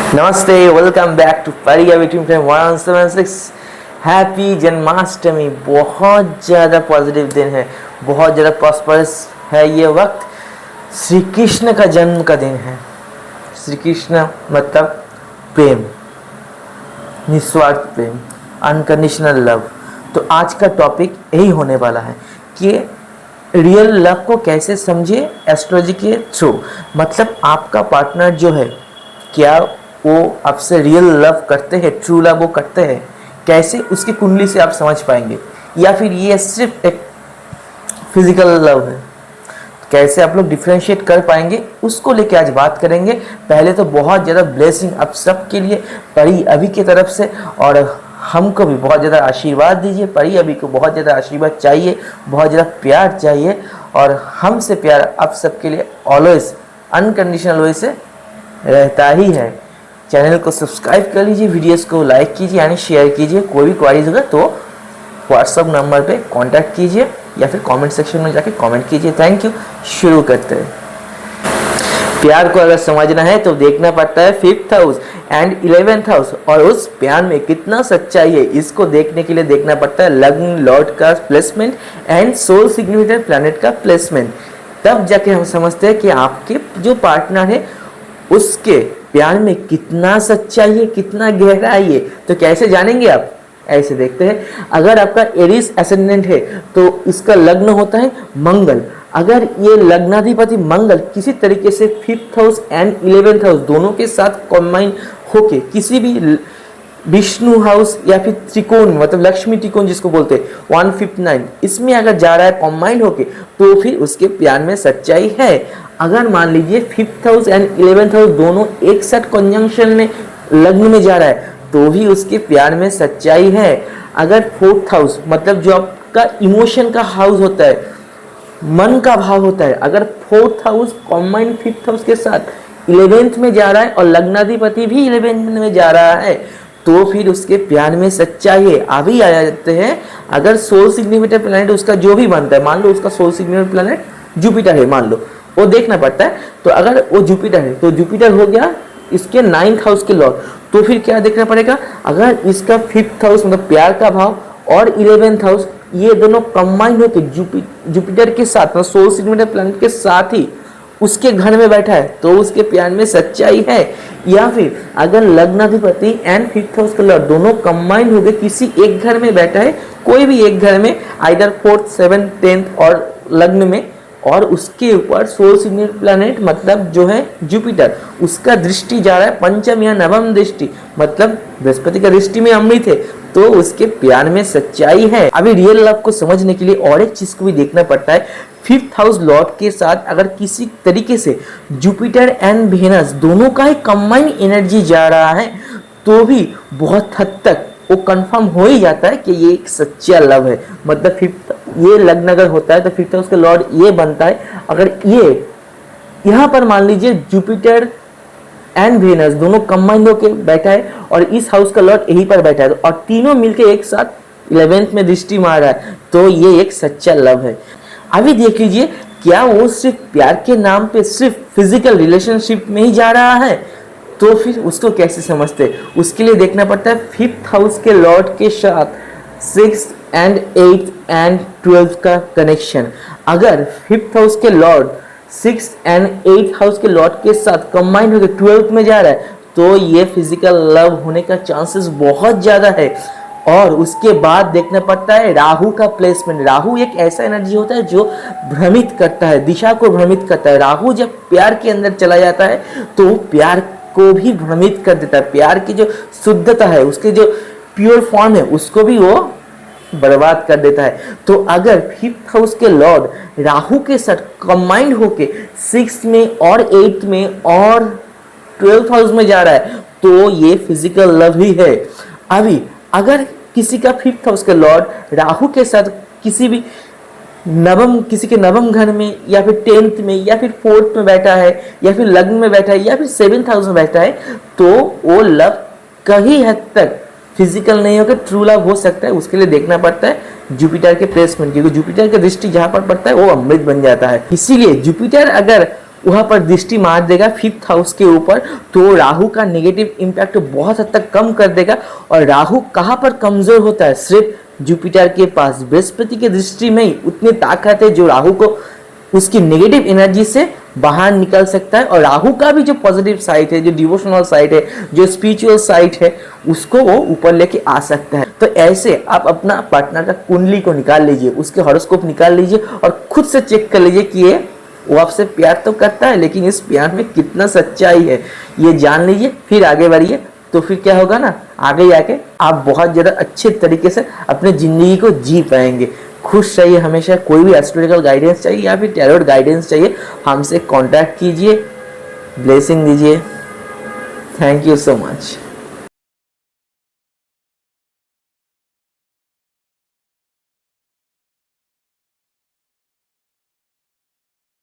नमस्ते, welcome back to परिया between frame 176। Happy Janmashtami. बहुत ज़्यादा पॉजिटिव दिन है, बहुत ज़्यादा प्रॉस्परस है ये वक्त। श्री कृष्ण का जन्म का दिन है। श्री कृष्ण मतलब प्रेम, निस्वार्थ प्रेम, अनकंडीशनल लव। तो आज का टॉपिक यही होने वाला है कि रियल लव को कैसे समझे एस्ट्रोलॉजी के थ्रू। मतलब आपका पार्टनर जो है, क्या वो आपसे रियल लव करते हैं, ट्रू लव वो करते हैं, कैसे उसकी कुंडली से आप समझ पाएंगे, या फिर ये सिर्फ एक फिजिकल लव है, कैसे आप लोग डिफ्रेंशिएट कर पाएंगे, उसको लेके आज बात करेंगे। पहले तो बहुत ज़्यादा ब्लेसिंग आप सबके लिए परी अभी की तरफ से, और हमको भी बहुत ज़्यादा आशीर्वाद दीजिए। परी अभी को बहुत ज़्यादा आशीर्वाद चाहिए, बहुत ज़्यादा प्यार चाहिए, और हमसे प्यार आप सबके लिए ऑलवेज अनकंडीशनल वे से रहता ही है। चैनल को सब्सक्राइब कर लीजिए, वीडियोस को लाइक कीजिए यानी शेयर कीजिए। कोई भी क्वारीज होगा तो व्हाट्सअप नंबर पे कांटेक्ट कीजिए या फिर कमेंट सेक्शन में जाके कमेंट कीजिए। Thank you. शुरू करते हैं। प्यार को अगर समझना है तो देखना पड़ता है 5th house and 11th house, और उस प्यार में कितना सच्चाई है इसको देखने के लिए देखना पड़ता है लग्न लॉर्ड का placement and sole significant planet का प्लेसमेंट। तब जाके हम समझते हैं कि आपके जो पार्टनर है उसके प्यार में कितना सच्चाई है, कितना गहराई है। तो कैसे जानेंगे आप? ऐसे देखते हैं। अगर आपका एरीज एसेंडेंट है तो इसका लग्न होता है मंगल। अगर ये लग्नाधिपति मंगल किसी तरीके से 5th house and 11th house दोनों के साथ कॉम्बाइन होके किसी भी विष्णु हाउस या फिर त्रिकोण, मतलब लक्ष्मी त्रिकोण जिसको बोलते हैं 159, इसमें अगर जा रहा है कॉम्बाइंड होके, तो फिर उसके प्यार में सच्चाई है। अगर मान लीजिए 5th house and 11th house दोनों एक साथ कंजंक्शन में लग्न में जा रहा है तो भी उसके प्यार में सच्चाई है। अगर 4th हाउस मतलब जो आपका इमोशन का हाउस होता है, मन का भाव होता है, अगर 4th house combined 5th house के साथ 11th में जा रहा है और लग्नाधिपति भी 11th में जा रहा है तो फिर उसके प्यार में सच्चाई है। अभी आ जाते हैं, अगर सोल सिग्निफिकेंट प्लैनेट उसका जो भी बनता है, मान लो उसका सोल सिग्निफिकेंट प्लैनेट जुपिटर है, मान लो, वो देखना पड़ता है। तो अगर वो जुपिटर है तो जुपिटर हो गया इसके 9th हाउस के लॉर्ड, तो फिर क्या देखना पड़ेगा? अगर इसका 5th हाउस मतलब प्यार का भाव और 11th हाउस ये दोनों कंबाइन होकर जुपिटर के साथ मतलब सोल सिग्निफिकेंट प्लैनेट के साथ ही उसके घर में बैठा है तो उसके प्यार में सच्चाई है। या फिर अगर लग्नाधिपति एंड 5th हाउस का लॉर्ड दोनों कंबाइन हो गए किसी एक घर में बैठा है, कोई भी एक घर में, आइदर 4th 7th 10th और लग्न में, और उसके ऊपर सोल सिग्निफिकेंट प्लैनेट मतलब जो है जुपिटर, उसका दृष्टि जा रहा है पंचम या नवम दृष्टि, मतलब बृहस्पति का दृष्टि में अमृत है, तो उसके प्यार में सच्चाई है। अभी रियल लव को समझने के लिए और एक चीज को भी देखना पड़ता है। 5th हाउस लॉर्ड के साथ अगर किसी तरीके से जुपिटर एंड वेनस दोनों का ही कंबाइन एनर्जी जा रहा है तो भी बहुत हद तक वो कंफर्म हो ही जाता है कि ये एक सच्चा लव है। मतलब 5th ये लग्न अगर होता है तो 5th हाउस का लॉर्ड ये बनता है। अगर ये यहाँ पर मान लीजिए जुपिटर एंड वेनस दोनों कंबाइंड होकर बैठा है और इस हाउस का लॉर्ड यहीं पर बैठा है और तीनों मिलकर एक साथ 11th में दृष्टि मार रहा है तो ये एक सच्चा लव है। अभी देख लीजिए, क्या वो सिर्फ प्यार के नाम पे सिर्फ फिजिकल रिलेशनशिप में ही जा रहा है? तो फिर उसको कैसे समझते? उसके लिए देखना पड़ता है 5th हाउस के लॉर्ड के साथ 6th and 8th and 12th का कनेक्शन। अगर 5th हाउस के Lord 6th and 8th house के लॉर्ड के साथ कंबाइन होकर 12th में जा रहा है तो ये फिजिकल लव होने का चांसेस बहुत ज़्यादा है। और उसके बाद देखना पड़ता है राहु का प्लेसमेंट। राहु एक ऐसा एनर्जी होता है जो भ्रमित करता है, दिशा को भ्रमित करता है। राहु जब प्यार के अंदर चला जाता है तो प्यार को भी भ्रमित कर देता है, प्यार की जो शुद्धता है, उसके जो प्योर फॉर्म है उसको भी वो बर्बाद कर देता है। तो अगर 5th हाउस के लॉर्ड राहु के साथ कंबाइंड होके 6th में और 8th में और 12th हाउस में जा रहा है तो ये फिजिकल लव ही है। अभी अगर किसी का 5th हाउस के लॉर्ड राहु के साथ किसी के नवम घर में या फिर 10th में या फिर 4th में बैठा है या फिर लग्न में बैठा है या फिर 7th हाउस में बैठा है तो वो लव कहीं हद तक फिजिकल नहीं होकर ट्रू लव हो सकता है। उसके लिए देखना पड़ता है जुपिटर के प्लेसमेंट, क्योंकि जुपिटर की दृष्टि जहां पर पड़ता है वो अमृत बन जाता है। इसीलिए जुपिटर अगर वहाँ पर दृष्टि मार देगा 5th हाउस के ऊपर, तो राहु का नेगेटिव इम्पैक्ट बहुत हद तक कम कर देगा। और राहु कहाँ पर कमजोर होता है? सिर्फ जुपिटर के पास। बृहस्पति की दृष्टि में ही उतनी ताकत है जो राहु को उसकी नेगेटिव एनर्जी से बाहर निकल सकता है। और राहु का भी जो पॉजिटिव साइड है, जो डिवोशनल साइड है, जो स्पिरिचुअल साइड है, उसको वो ऊपर लेके आ सकता है। तो ऐसे आप अपना पार्टनर का कुंडली को निकाल लीजिए, उसके हॉरोस्कोप निकाल लीजिए और खुद से चेक कर लीजिए कि ये वो आपसे प्यार तो करता है, लेकिन इस प्यार में कितना सच्चाई है ये जान लीजिए, फिर आगे बढ़िए। तो फिर क्या होगा ना, आगे जाके आप बहुत ज़्यादा अच्छे तरीके से अपने ज़िंदगी को जी पाएंगे। खुश रहिए हमेशा। कोई भी एस्ट्रोलॉजिकल गाइडेंस चाहिए या फिर टैरोट गाइडेंस चाहिए, हमसे कांटेक्ट कीजिए। ब्लेसिंग दीजिए। Thank you so much.